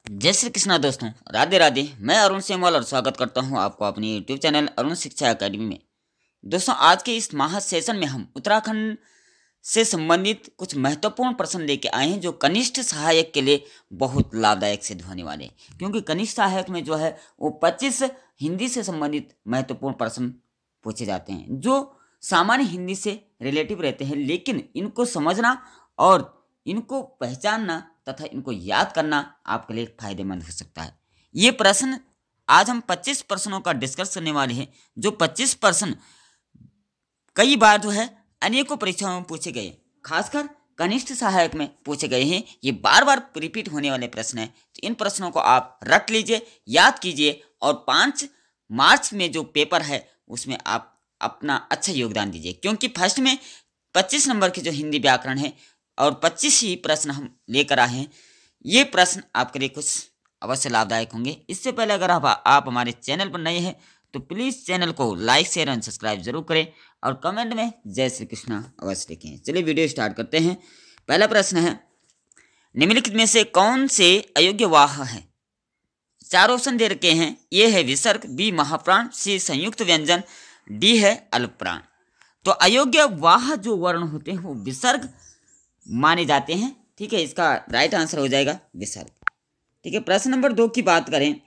जय श्री कृष्णा दोस्तों, राधे राधे। मैं अरुण सेमवाल और स्वागत करता हूं आपको अपनी यूट्यूब चैनल अरुण शिक्षा अकेडमी में। दोस्तों, आज के इस महा सेशन में हम उत्तराखंड से संबंधित कुछ महत्वपूर्ण प्रश्न लेके आए हैं जो कनिष्ठ सहायक के लिए बहुत लाभदायक सिद्ध होने वाले हैं, क्योंकि कनिष्ठ सहायक में जो है वो 25 हिंदी से संबंधित महत्वपूर्ण प्रश्न पूछे जाते हैं जो सामान्य हिंदी से रिलेटिव रहते हैं, लेकिन इनको समझना और इनको पहचानना तथा इनको याद करना आपके लिए फायदेमंद हो सकता है। ये प्रश्न आज हम 25 प्रश्नों का डिस्कस करने वाले हैं, जो 25 प्रश्न कई बार जो है अनेकों परीक्षाओं में पूछे गए, खासकर कनिष्ठ सहायक में पूछे गए हैं। ये बार बार रिपीट होने वाले प्रश्न हैं, तो इन प्रश्नों को आप रट लीजिए, याद कीजिए और 5 मार्च में जो पेपर है उसमें आप अपना अच्छा योगदान दीजिए, क्योंकि फर्स्ट में 25 नंबर की जो हिंदी व्याकरण है और 25 ही प्रश्न हम लेकर आए हैं। ये प्रश्न आपके लिए कुछ अवश्य लाभदायक होंगे। इससे पहले अगर आप हमारे चैनल पर नए हैं तो प्लीज़ चैनल को लाइक शेयर एंड सब्सक्राइब जरूर करें और कमेंट में जय श्री कृष्णा अवश्य लिखें। चलिए वीडियो स्टार्ट करते हैं। पहला प्रश्न है, निम्नलिखित में से कौन से अयोग्य वाह है? 4 ऑप्शन दे रखे हैं। ए है विसर्ग, बी महाप्राण, सी संयुक्त व्यंजन, डी है अल्पप्राण। तो अयोग्य वाह जो वर्ण होते हैं वो विसर्ग माने जाते हैं। ठीक है, इसका राइट आंसर हो जाएगा विसर्ग। ठीक है, प्रश्न नंबर 2 की बात करें।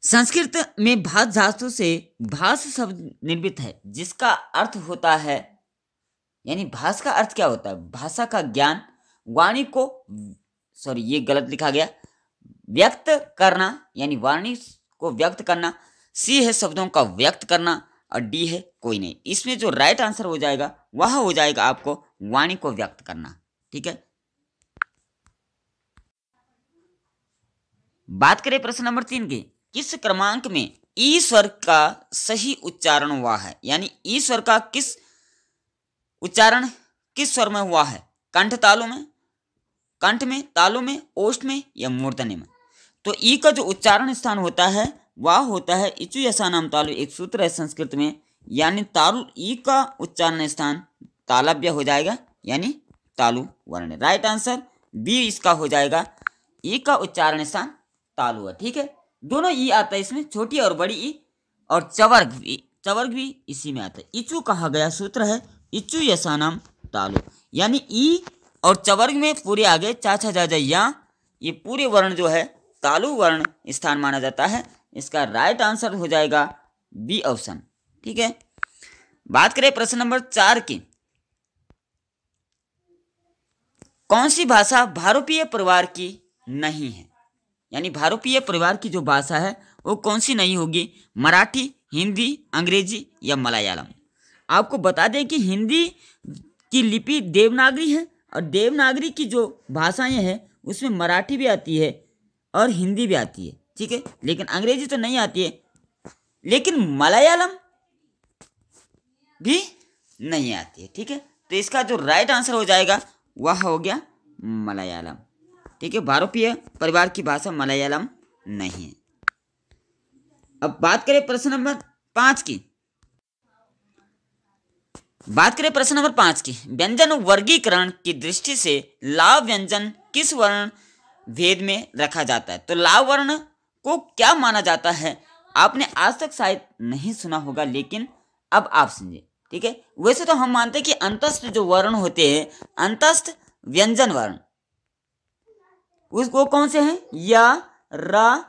संस्कृत में भाष धातु से भाष शब्द निर्मित है, जिसका अर्थ होता है, यानी भाष का अर्थ क्या होता है? भाषा का ज्ञान, वाणी को, सॉरी ये गलत लिखा गया, व्यक्त करना, यानी वाणी को व्यक्त करना। सी है शब्दों का व्यक्त करना और डी है कोई नहीं। इसमें जो राइट आंसर हो जाएगा वह हो जाएगा आपको वाणी को व्यक्त करना। ठीक है, बात करें प्रश्न नंबर 3 की। किस क्रमांक में ई स्वर का सही उच्चारण हुआ है? यानी ई स्वर का किस उच्चारण किस स्वर में हुआ है? कंठ तालु में, कंठ में, तालु में, ओष्ठ में या मूर्धन्य में? तो ई का जो उच्चारण स्थान होता है वह होता है इचु यसानाम तालु। एक सूत्र है संस्कृत में, यानी तालु ई का उच्चारण स्थान तालव्य हो जाएगा, यानी तालु वर्ण। राइट आंसर बी इसका हो जाएगा, ई का उच्चारण स्थान तालु है। ठीक है, दोनों ई आता है इसमें, छोटी और बड़ी ई, और चवर्ग भी इसी में आता है। इचु कहा गया सूत्र है इचु यसानाम तालु, यानी ई और चवर्ग में पूरे आगे चा छा जा या, ये पूरे वर्ण जो है तालु वर्ण स्थान माना जाता है। इसका राइट आंसर हो जाएगा बी ऑप्शन। ठीक है, बात करें प्रश्न नंबर 4 की। कौन सी भाषा भारोपीय परिवार की नहीं है? यानी भारोपीय परिवार की जो भाषा है वो कौन सी नहीं होगी? मराठी, हिंदी, अंग्रेजी या मलयालम? आपको बता दें कि हिंदी की लिपि देवनागरी है और देवनागरी की जो भाषाएं हैं उसमें मराठी भी आती है और हिंदी भी आती है। ठीक है, लेकिन अंग्रेजी तो नहीं आती है, लेकिन मलयालम भी नहीं आती है। ठीक है, तो इसका जो राइट आंसर हो जाएगा वह हो गया मलयालम। ठीक है, भारोपीय परिवार की भाषा मलयालम नहीं है। अब बात करें प्रश्न नंबर 5 की। बात करें प्रश्न नंबर 5 की। व्यंजन वर्गीकरण की दृष्टि से लाभ व्यंजन किस वर्ण भेद में रखा जाता है? तो लाभ वर्ण को क्या माना जाता है? आपने आज तक शायद नहीं सुना होगा, लेकिन अब आप समझे। ठीक है, वैसे तो हम मानते हैं कि अंतस्थ जो वर्ण होते हैं, अंतस्थ व्यंजन वर्ण, उसको कौन से हैं? या रा,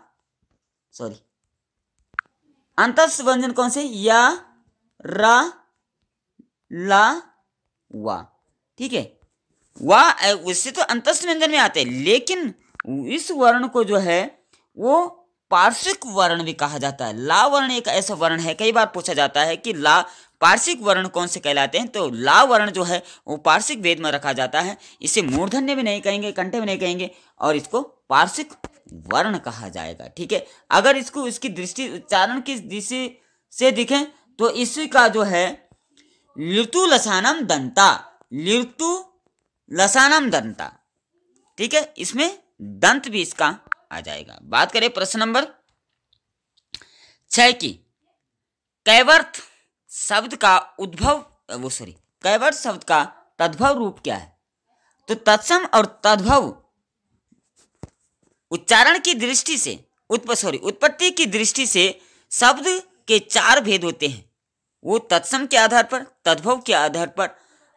सॉरी, अंतस्थ व्यंजन कौन से? या रा, ला, वा। ठीक है, वाह उससे तो अंतस्थ व्यंजन में आते हैं, लेकिन इस वर्ण को जो है वो पार्श्विक वर्ण भी कहा जाता है। ला वर्ण एक ऐसा वर्ण है, कई बार पूछा जाता है कि ला पार्श्विक वर्ण कौन से कहलाते हैं? तो ला वर्ण जो है वो पार्श्विक भेद में रखा जाता है। इसे मूर्धन्य भी नहीं कहेंगे, कंठे भी नहीं कहेंगे, और इसको पार्श्विक वर्ण कहा जाएगा। ठीक है, अगर इसको इसकी दृष्टि उच्चारण की दृष्टि से दिखें तो इसका जो है लिर्तु लसानम दंता, लिर्तु लसानम दंता। ठीक है, इसमें दंत भी इसका आ जाएगा। बात करें प्रश्न नंबर 6 की। कैवर्त शब्द का उद्भव, कैवर्त शब्द का तद्भव रूप क्या है? तो तत्सम और तद्भव उच्चारण की दृष्टि से उत्पत्ति की दृष्टि से शब्द के 4 भेद होते हैं। वो तत्सम के आधार पर, तद्भव के आधार पर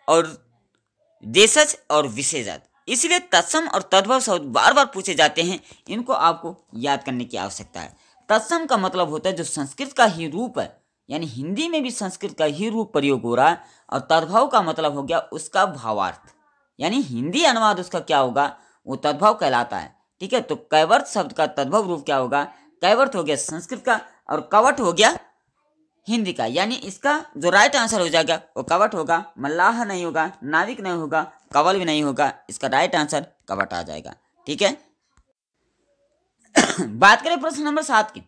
और देशज और विशेषज। इसलिए तत्सम और तद्भव शब्द बार बार पूछे जाते हैं, इनको आपको याद करने की आवश्यकता है। तत्सम का मतलब होता है जो संस्कृत का ही रूप है, यानी हिंदी में भी संस्कृत का ही रूप प्रयोग हो रहा है। और तद्भव का मतलब हो गया उसका भावार्थ, यानी हिंदी अनुवाद उसका क्या होगा, वो तद्भव कहलाता है। ठीक है, तो कैवर्त शब्द का तद्भव रूप क्या होगा, कैवर्त हो गया संस्कृत का और कवट हो गया हिंदी का, यानी इसका जो राइट आंसर हो जाएगा वो कवट होगा। मल्लाह नहीं होगा, नाविक नहीं होगा, कवल भी नहीं होगा, इसका राइट आंसर कवट आ जाएगा। ठीक है। बात करें प्रश्न नंबर 7 की।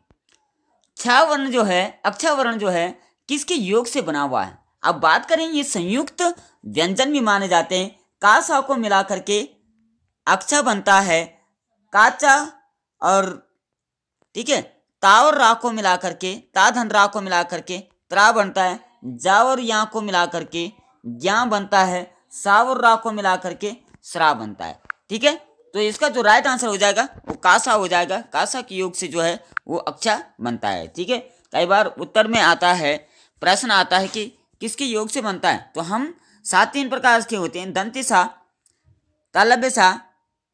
छ वर्ण जो है, अक्षर वर्ण जो है किसके योग से बना हुआ है। अब बात करें, ये संयुक्त व्यंजन भी माने जाते हैं। का सा को मिला करके अक्षर बनता है काचा, और ठीक है ता और रा को मिला करके, ता धन रा को मिला करके त्रा बनता है। जा और या को मिला करके ज्ञा बनता है। सा और रा को मिला करके श्रा बनता है। ठीक है, तो इसका जो राइट आंसर हो जाएगा वो कासा हो जाएगा। कासा के योग से जो है वो अक्षर बनता है। ठीक है, कई बार उत्तर में आता है, प्रश्न आता है कि किसके योग से बनता है, तो हम 7 3 प्रकार के होते हैं, दंती सा, तालव्य सा,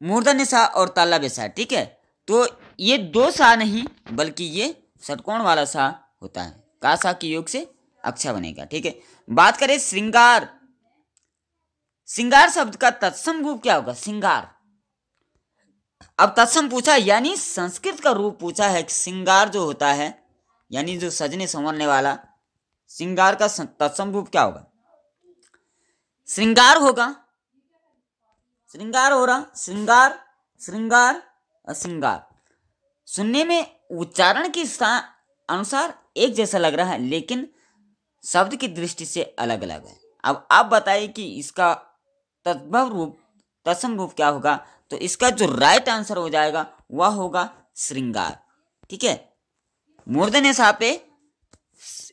मूर्धन्य सा और तालव्य सा। ठीक है, तो ये 2 सा नहीं बल्कि ये षटकोण वाला सा होता है। का सा के योग से अक्षर बनेगा। ठीक है, बात करें श्रृंगार। श्रृंगार शब्द का तत्सम रूप क्या होगा, श्रृंगार। अब तत्सम पूछा यानी संस्कृत का रूप पूछा है। श्रृंगार जो होता है यानी जो सजने संवरने वाला, श्रृंगार का तत्सम रूप क्या होगा, श्रृंगार होगा। श्रृंगार हो रहा, श्रृंगार, श्रृंगार, श्रृंगार। सुनने में उच्चारण के अनुसार एक जैसा लग रहा है, लेकिन शब्द की दृष्टि से अलग अलग है। अब आप बताइए कि इसका तद्भव रूप, तत्सम रूप क्या होगा, तो इसका जो राइट आंसर हो जाएगा वह होगा श्रृंगार। ठीक है, मूर्धन्य सा पे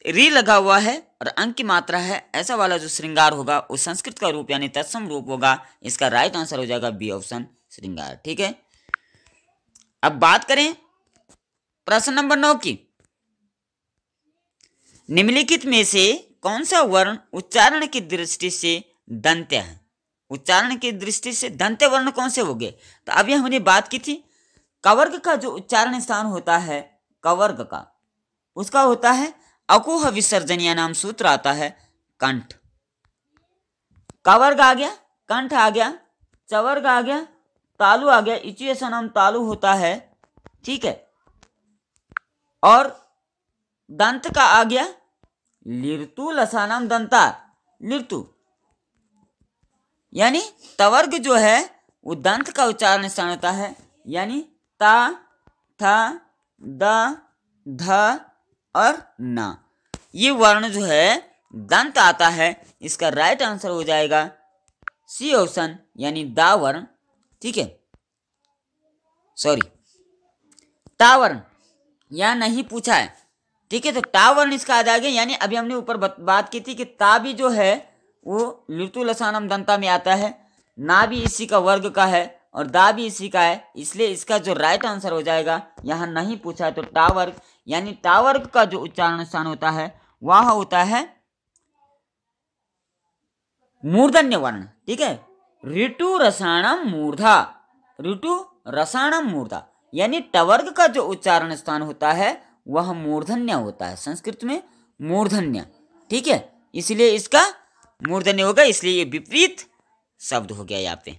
री लगा हुआ है और अंक की मात्रा है, ऐसा वाला जो श्रृंगार होगा वो संस्कृत का रूप यानी तत्सम रूप होगा। इसका राइट आंसर हो जाएगा बी ऑप्शन, श्रृंगार। ठीक है, अब बात करें प्रश्न नंबर 9 की। निम्नलिखित में से कौन सा वर्ण उच्चारण की दृष्टि से दंत्य है। उच्चारण की दृष्टि से दंत्य वर्ण कौन से हो गए, तो अभी हमने बात की थी कवर्ग का जो उच्चारण स्थान होता है, कवर्ग का उसका होता है अकुह विसर्जनीय नाम सूत्र आता है कंठ। कवर्ग आ गया, कंठ आ गया, चवर्ग आ गया, तालु आ गया, इचु ऐसा नाम तालु होता है। ठीक है, और दंत का आ गया लिर्तु लसा नाम दंता लिर्तु, यानी तवर्ग जो है वो दंत का उच्चारण स्थान होता है, यानी ता, था, द, ध और न। ये वर्ण जो है दंत आता है। इसका राइट आंसर हो जाएगा सी ऑप्शन यानी दा वर्ण। ठीक है, सॉरी ता वर्ण या नहीं पूछा है। ठीक है, तो टा वर्ण इसका आ जाएगा, यानी अभी हमने ऊपर बात की थी कि ता भी जो है वो लिर्तु लसानम दंता में आता है, ना भी इसी का वर्ग का है और दा भी इसी का है, इसलिए इसका जो राइट आंसर हो जाएगा यहाँ नहीं पूछा है तो टा वर्ग, यानी टा वर्ग का जो उच्चारण स्थान होता है वह होता है मूर्धन्य वर्ण। ठीक है, ऋतु रसाणम मूर्धा, ऋतु रसाणम मूर्धा, यानी टवर्ग का जो उच्चारण स्थान होता है वह मूर्धन्य होता है, संस्कृत में मूर्धन्य। ठीक है, इसलिए इसका मूर्धन्य होगा, इसलिए ये विपरीत शब्द हो गया यहाँ पे।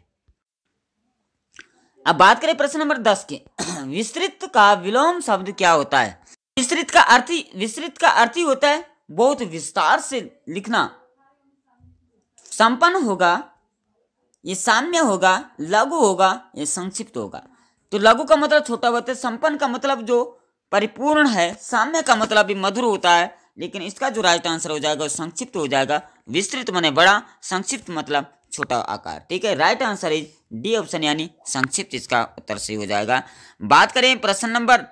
अब बात करें प्रश्न नंबर 10 के। विस्तृत का विलोम शब्द क्या होता है। विस्तृत का अर्थ ही होता है बहुत विस्तार से लिखना। संपन्न होगा, ये साम्य होगा, लघु होगा, ये संक्षिप्त होगा। तो लघु का मतलब छोटा होता है, संपन्न का मतलब जो परिपूर्ण है, साम्य का मतलब भी मधुर होता है, लेकिन इसका जो राइट आंसर हो जाएगा संक्षिप्त हो जाएगा। विस्तृत माने बड़ा, संक्षिप्त मतलब छोटा आकार। ठीक है, right answer is D option यानी संक्षिप्त, इसका उत्तर सही हो जाएगा। बात करें प्रश्न नंबर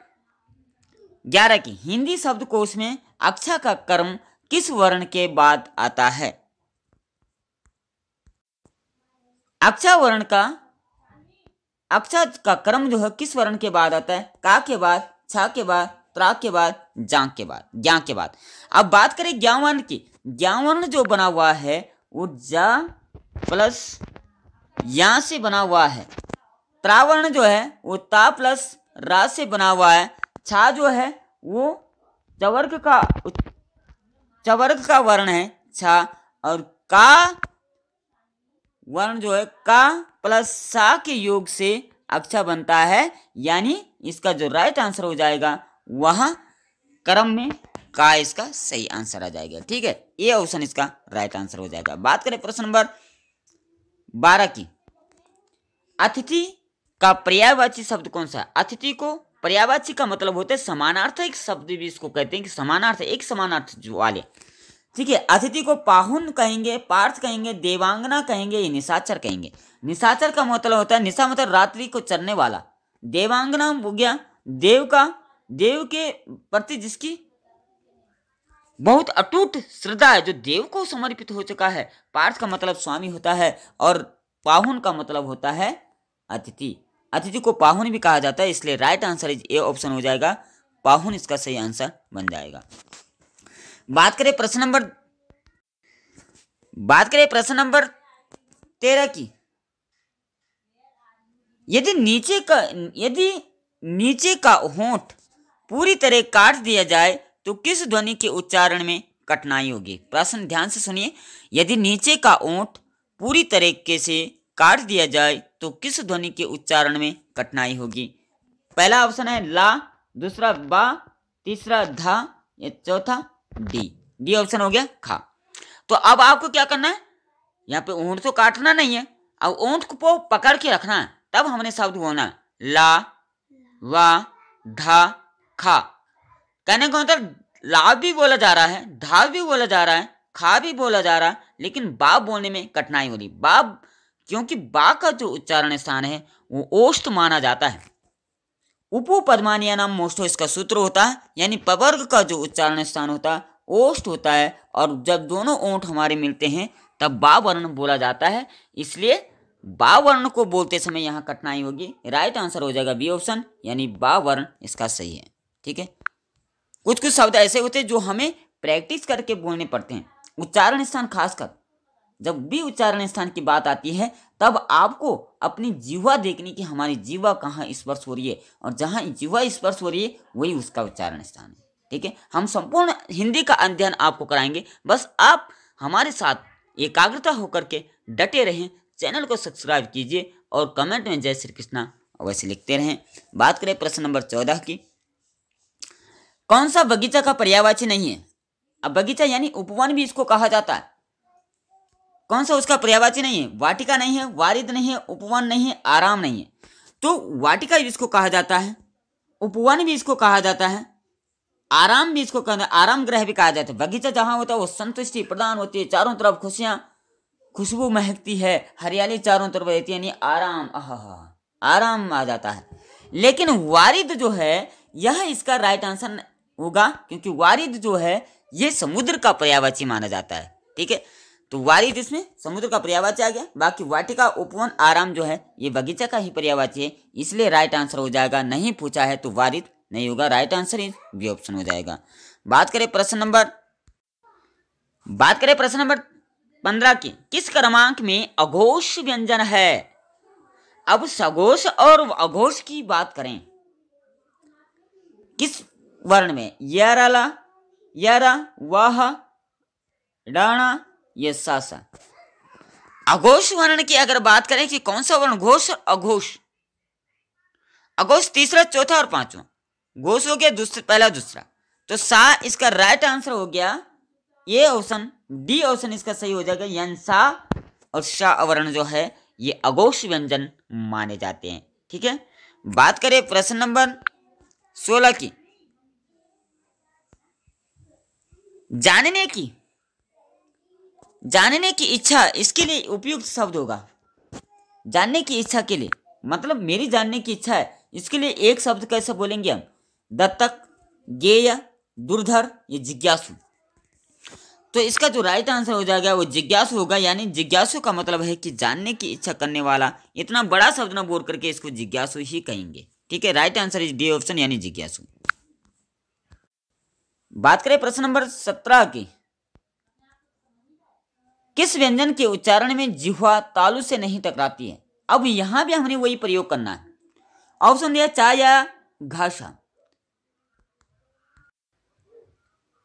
11 की। हिंदी शब्दकोश में अक्षर का क्रम किस वर्ण के बाद आता है। अक्षर वर्ण का अक्षर का क्रम जो है किस वर्ण के बाद आता है? का के बाद, छा के बाद, त्रा के बाद, जांग के बाद, ज्ञा के बाद। अब बात करें ज्ञान वर्ण की। ज्ञान वर्ण जो बना हुआ है वो जा प्लस या से बना हुआ है। त्रा वर्ण जो है वो ता प्लस रा से बना हुआ है। छा जो है वो चवर्ग का वर्ण है छा। और का वर्ण जो है का प्लस सा के योग से अक्षर बनता है, यानी इसका जो राइट आंसर हो जाएगा वहां क्रम में का इसका सही आंसर आ जाएगा। ठीक है, ये ऑप्शन इसका राइट आंसर हो जाएगा। बात करें प्रश्न नंबर 12 की। अतिथि का पर्यायवाची शब्द कौन सा है? अतिथि को पर्यायवाची का मतलब होता है समानार्थक शब्द भी इसको कहते हैं कि समानार्थ, एक समानार्थ वाले। ठीक है, अतिथि को पाहुन कहेंगे, पार्थ कहेंगे, देवांगना कहेंगे, या निशाचर कहेंगे। निशाचर का मतलब होता है, निशा मतलब रात्रि को चलने वाला। देवांगना हो गया देव के प्रति जिसकी बहुत अटूट श्रद्धा है, जो देव को समर्पित हो चुका है। पार्थ का मतलब स्वामी होता है और पाहुन का मतलब होता है अतिथि। अतिथि को पाहुन भी कहा जाता है, इसलिए राइट आंसर ए ऑप्शन हो जाएगा, पाहुन इसका सही आंसर बन जाएगा। बात करें प्रश्न नंबर 13 की। यदि नीचे का होंठ पूरी तरह काट दिया जाए तो किस ध्वनि के उच्चारण में कठिनाई होगी? प्रश्न ध्यान से सुनिए। यदि नीचे का होंठ पूरी तरीके से काट दिया जाए तो किस ध्वनि के उच्चारण में कठिनाई होगी? पहला ऑप्शन है ला, दूसरा बा, तीसरा धा, या चौथा डी ऑप्शन हो गया खा। तो अब आपको क्या करना है, यहाँ पे ऊंट तो काटना नहीं है, अब ऊंट को पकड़ के रखना है, तब हमने शब्द बोलना है ला, वा, धा, खा। कहने का मतलब ला भी बोला जा रहा है, धा भी बोला जा रहा है, खा भी बोला जा रहा है, लेकिन बा बोलने में कठिनाई हो रही। बा, क्योंकि बा का जो उच्चारण स्थान है वो ओष्ठ माना जाता है। उपु पद्मानिया नाम मोष्ठो इसका सूत्र होता है, यानी पवर्ग का जो उच्चारण स्थान होता है ओष्ठ होता है, और जब दोनों ओंठ हमारे मिलते हैं तब बा वर्ण बोला जाता है, इसलिए बा वर्ण को बोलते समय यहाँ कठिनाई होगी। राइट आंसर हो जाएगा बी ऑप्शन, यानी बा वर्ण इसका सही है। ठीक है, कुछ शब्द ऐसे होते हैं जो हमें प्रैक्टिस करके बोलने पड़ते हैं। उच्चारण स्थान खासकर जब भी उच्चारण स्थान की बात आती है तब आपको अपनी जीवा देखनी कि हमारी जीवा कहाँ स्पर्श हो रही है, और जहाँ जीवा स्पर्श हो रही है वही उसका उच्चारण स्थान है। ठीक है, हम संपूर्ण हिंदी का अध्ययन आपको कराएंगे, बस आप हमारे साथ एकाग्रता होकर के डटे रहें। चैनल को सब्सक्राइब कीजिए और कमेंट में जय श्री कृष्णा अवश्य लिखते रहें। बात करें प्रश्न नंबर 14 की। कौन सा बगीचा का पर्यायवाची नहीं है? अब बगीचा यानी उपवन भी इसको कहा जाता है, कौन सा उसका पर्यायवाची नहीं है? वाटिका नहीं है, वारिद नहीं है, उपवन नहीं है, आराम नहीं है। तो वाटिका भी इसको कहा जाता है, उपवन भी इसको कहा जाता है, आराम भी इसको कहते हैं, आराम ग्रह भी कहा जाता है। बगीचा जहां होता है वो संतुष्टि प्रदान होती है, चारों तरफ खुशियां, खुशबू महकती है, हरियाली चारों तरफ रहती है, यानी आराम, आराम आ जाता है। लेकिन वारिद जो है यह इसका राइट आंसर होगा, क्योंकि वारिद जो है ये समुद्र का पर्यायवाची माना जाता है। ठीक है, तो वारिद इसमें समुद्र का पर्यायवाची आ गया। बाकी वाटिका, उपवन, आराम जो है ये बगीचा का ही पर्यायवाची है, इसलिए राइट आंसर हो जाएगा। नहीं पूछा है तो वारिद नहीं होगा, right answer is B option हो जाएगा। बात करें प्रश्न नंबर 15 की। किस क्रमांक में अघोष व्यंजन है? अब सघोष और अघोष की बात करें, किस वर्ण में? यरा, वाह, डाणा, ये सासा। अघोष वर्ण की अगर बात करें कि कौन सा वर्ण घोष, अघोष, अघोष तीसरा, चौथा और पांचवा। घोष हो गया पहला, दूसरा, तो सा इसका राइट आंसर हो गया। ये ऑप्शन डी ऑप्शन इसका सही हो जाएगा, यानी सा और शा वर्ण जो है ये अघोष व्यंजन माने जाते हैं। ठीक है, बात करें प्रश्न नंबर 16 की। जानने की इच्छा, इसके लिए उपयुक्त शब्द होगा। जानने की इच्छा के लिए मतलब मेरी जानने की इच्छा है, इसके लिए एक शब्द कैसे बोलेंगे हम? दत्तक, ज्ञेय, दुर्धर, ये जिज्ञासु। तो इसका जो राइट आंसर हो जाएगा वो जिज्ञासु होगा, यानी जिज्ञासु का मतलब है कि जानने की इच्छा करने वाला। इतना बड़ा शब्द ना बोल करके इसको जिज्ञासु ही कहेंगे। ठीक है, right answer is D option यानी जिज्ञासु। बात करें प्रश्न नंबर 17 की। किस व्यंजन के उच्चारण में जिह्वा तालु से नहीं टकराती है? अब यहां भी हमने वही प्रयोग करना है। ऑप्शन दिया चा या घाषा।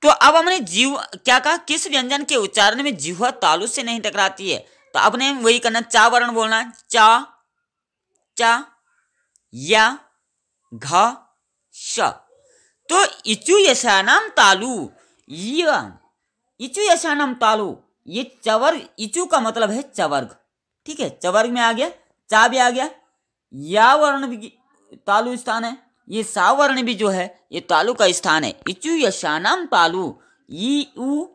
तो अब हमने जीव क्या कहा, किस व्यंजन के उच्चारण में जिह्वा तालु से नहीं टकराती है, तो अपने वही करना, चा वर्ण बोलना है, चा चा या घा श। तो इचु यशानाम तालु, इचु यशानाम तालु, ये चवर्ग, इचु का मतलब है चवर्ग। ठीक है, चवर्ग में आ गया, चा भी आ गया, या वर्ण भी तालु स्थान है, ये सा वर्ण भी जो है ये तालु का स्थान है। इचु यशानाम तालु, ई उ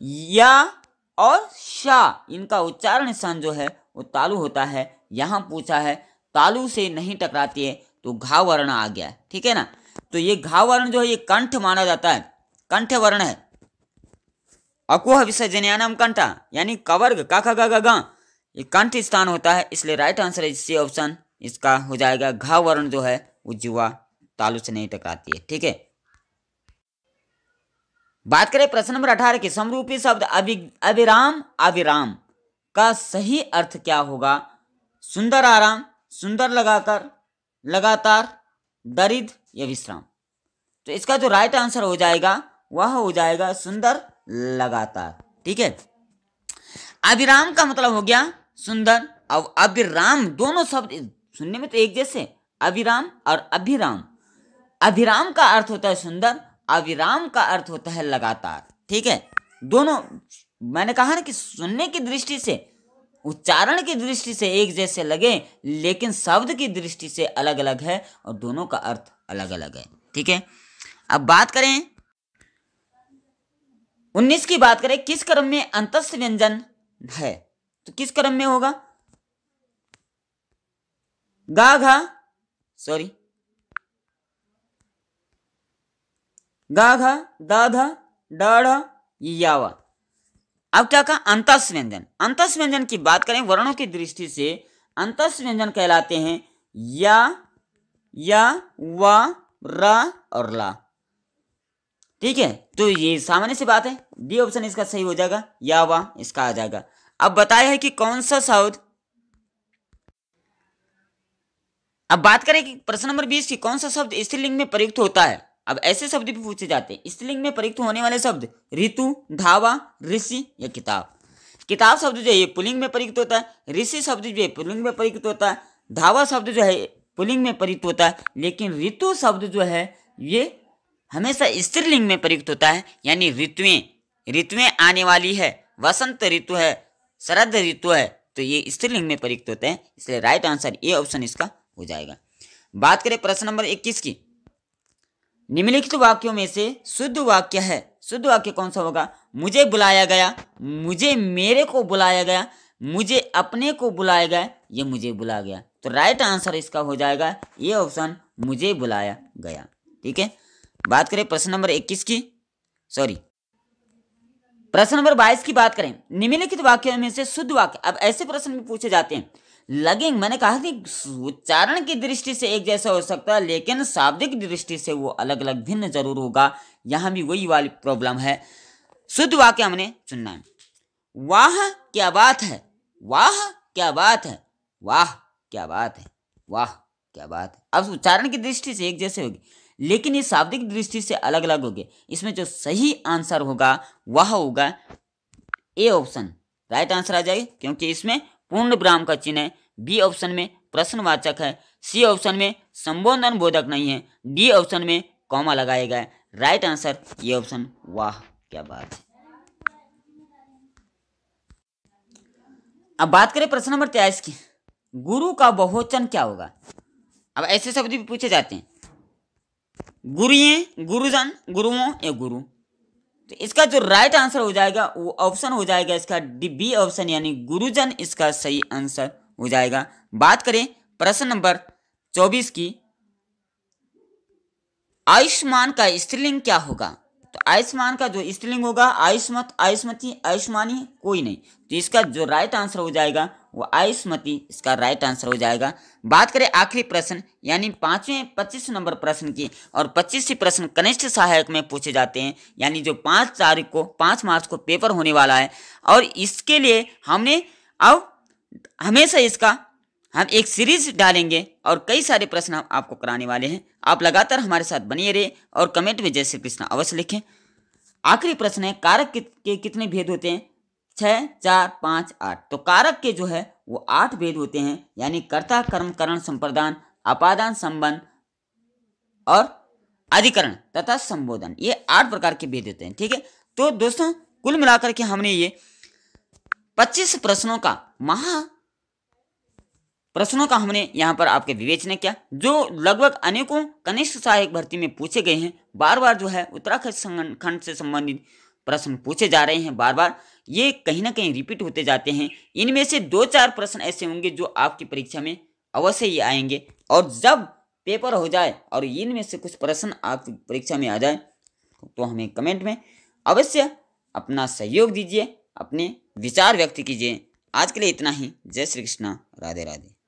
या और शा, इनका उच्चारण स्थान जो है वो तालु होता है। यहां पूछा है तालु से नहीं टकराती है, तो घा वर्ण आ गया। ठीक है ना, तो ये घा वर्ण जो है ये कंठ माना जाता है, कंठ वर्ण है। अकुह विसर्जन्यानाम कंठा, यानी कवर्ग का खा गा गा, ये कंठ स्थान होता है, इसलिए राइट आंसर है सी ऑप्शन, इसका हो जाएगा घा वर्ण जो है वो जिह्वा तालु से नहीं टकराती है। ठीक है, बात करें प्रश्न नंबर 18 की। समरूपी शब्द अविराम अविराम का सही अर्थ क्या होगा? सुंदर आराम, सुंदर लगाकर, लगातार, दरिद्र या विश्राम। तो इसका जो राइट आंसर हो जाएगा वह हो जाएगा सुंदर लगातार। ठीक है, अविराम का मतलब हो गया सुंदर, अब अविराम दोनों शब्द सुनने में तो एक जैसे, अविराम और अभिराम। अभिराम का अर्थ होता है सुंदर, अविराम का अर्थ होता है लगातार। ठीक है, दोनों मैंने कहा ना कि सुनने की दृष्टि से, उच्चारण की दृष्टि से एक जैसे लगे, लेकिन शब्द की दृष्टि से अलग अलग है और दोनों का अर्थ अलग अलग है। ठीक है, अब बात करें 19 की बात करें, किस क्रम में अंतस्थ व्यंजन है? तो किस क्रम में होगा? गा घा सॉरी गा घा दा धा डा ढा यावा। अब क्या कहा? अंतस्थ व्यंजन। अंतस्थ व्यंजन की बात करें वर्णों की दृष्टि से, अंतस्थ व्यंजन कहलाते हैं या वा रा और ला। ठीक है, तो ये सामान्य सी बात है, डी ऑप्शन इसका सही हो जाएगा, या वा इसका आ जाएगा। अब बताया है कि कौन सा शब्द, अब बात करें कि प्रश्न नंबर 20 की, कौन सा शब्द स्त्रीलिंग में प्रयुक्त होता है? अब ऐसे शब्द भी पूछे जाते हैं। स्त्रीलिंग में प्रयुक्त होने वाले शब्द ऋतु, धावा, ऋषि या किताब। किताब शब्द जो है ये पुल्लिंग में प्रयुक्त होता है, ऋषि शब्द जो है पुल्लिंग में प्रयुक्त होता है, धावा शब्द जो है पुल्लिंग में प्रयुक्त होता है, लेकिन ऋतु शब्द जो है ये हमेशा स्त्रीलिंग में प्रयुक्त होता है, यानी ऋतुएं आने वाली है, वसंत ऋतु है, शरद ऋतु है, तो ये स्त्रीलिंग में प्रयुक्त होते हैं, इसलिए राइट आंसर ए ऑप्शन इसका हो जाएगा। बात करें प्रश्न नंबर 21 की। निम्नलिखित वाक्यों में से शुद्ध वाक्य है, शुद्ध वाक्य कौन सा होगा? मुझे बुलाया गया, मुझे मेरे को बुलाया गया, मुझे अपने को बुलाया गया, ये मुझे बुलाया गया। तो राइट आंसर इसका हो जाएगा ये ऑप्शन, मुझे बुलाया गया। ठीक है, बात करें प्रश्न नंबर 21 की, प्रश्न नंबर 22 की बात करें। निम्नलिखित वाक्यों में से शुद्ध वाक्य, अब ऐसे प्रश्न भी पूछे जाते हैं, लगेंगे, मैंने कहा कि उच्चारण की दृष्टि से एक जैसा हो सकता है, लेकिन शाब्दिक दृष्टि से वो अलग अलग भिन्न जरूर होगा। यहां भी वही वाली प्रॉब्लम है। शुद्ध वाक्य हमने चुनना है। वाह क्या बात है, वाह क्या बात है, वाह क्या बात है, वाह क्या बात है। अब उच्चारण की दृष्टि से एक जैसे होगी, लेकिन ये शाब्दिक दृष्टि से अलग अलग होंगे। इसमें जो सही आंसर होगा वह होगा ए ऑप्शन, राइट आंसर आ जाएगा, क्योंकि इसमें पूर्ण विराम का चिन्ह है, बी ऑप्शन में प्रश्नवाचक है, सी ऑप्शन में संबोधन बोधक नहीं है, डी ऑप्शन में कॉमा लगाया गया है। राइट आंसर ये ऑप्शन, वाह क्या बात है। अब बात करें प्रश्न नंबर 23 की। गुरु का बहुवचन क्या होगा? अब ऐसे शब्द भी पूछे जाते हैं, गुरुए, गुरुजन, गुरुओं या गुरु। तो इसका जो राइट आंसर हो जाएगा वो ऑप्शन हो जाएगा इसका बी ऑप्शन, यानी गुरुजन इसका सही आंसर हो जाएगा। बात करें प्रश्न नंबर 24 की। आयुष्मान का स्त्रीलिंग क्या होगा? तो आयुष्मान का जो स्त्रीलिंग होगा आयुष्मत, आयुष्मती, आयुष्मानी, कोई नहीं। तो इसका जो राइट आंसर हो जाएगा वो आयुष्मती इसका राइट आंसर हो जाएगा। बात करें आखिरी प्रश्न यानी 5वें 25 नंबर प्रश्न की, और 25 प्रश्न कनिष्ठ सहायक में पूछे जाते हैं, यानी जो 5 मार्च को पेपर होने वाला है। और इसके लिए हमने अब हमेशा इसका हम एक सीरीज डालेंगे और कई सारे प्रश्न हम आपको कराने वाले हैं। आप लगातार हमारे साथ बनिए रहिए और कमेंट में जय श्री कृष्ण अवश्य लिखें। आखिरी प्रश्न है, कारक के कितने भेद होते हैं? 6, 4, 5, 8। तो कारक के जो है वो 8 भेद होते हैं, यानी कर्ता, कर्म, करण, संप्रदान, अपादान, संबंध और अधिकरण तथा संबोधन, ये 8 प्रकार के भेद होते हैं। ठीक है, तो दोस्तों कुल मिलाकर के हमने ये 25 प्रश्नों का हमने यहाँ पर आपके विवेचना किया, जो लगभग अनेकों कनिष्ठ सहायक भर्ती में पूछे गए हैं। बार बार जो है उत्तराखंड से संबंधित प्रश्न पूछे जा रहे हैं, बार बार ये कहीं ना कहीं रिपीट होते जाते हैं। इनमें से 2-4 प्रश्न ऐसे होंगे जो आपकी परीक्षा में अवश्य ही आएंगे, और जब पेपर हो जाए और इनमें से कुछ प्रश्न आपकी परीक्षा में आ जाए तो हमें कमेंट में अवश्य अपना सहयोग दीजिए, अपने विचार व्यक्त कीजिए। आज के लिए इतना ही। जय श्री कृष्ण, राधे राधे।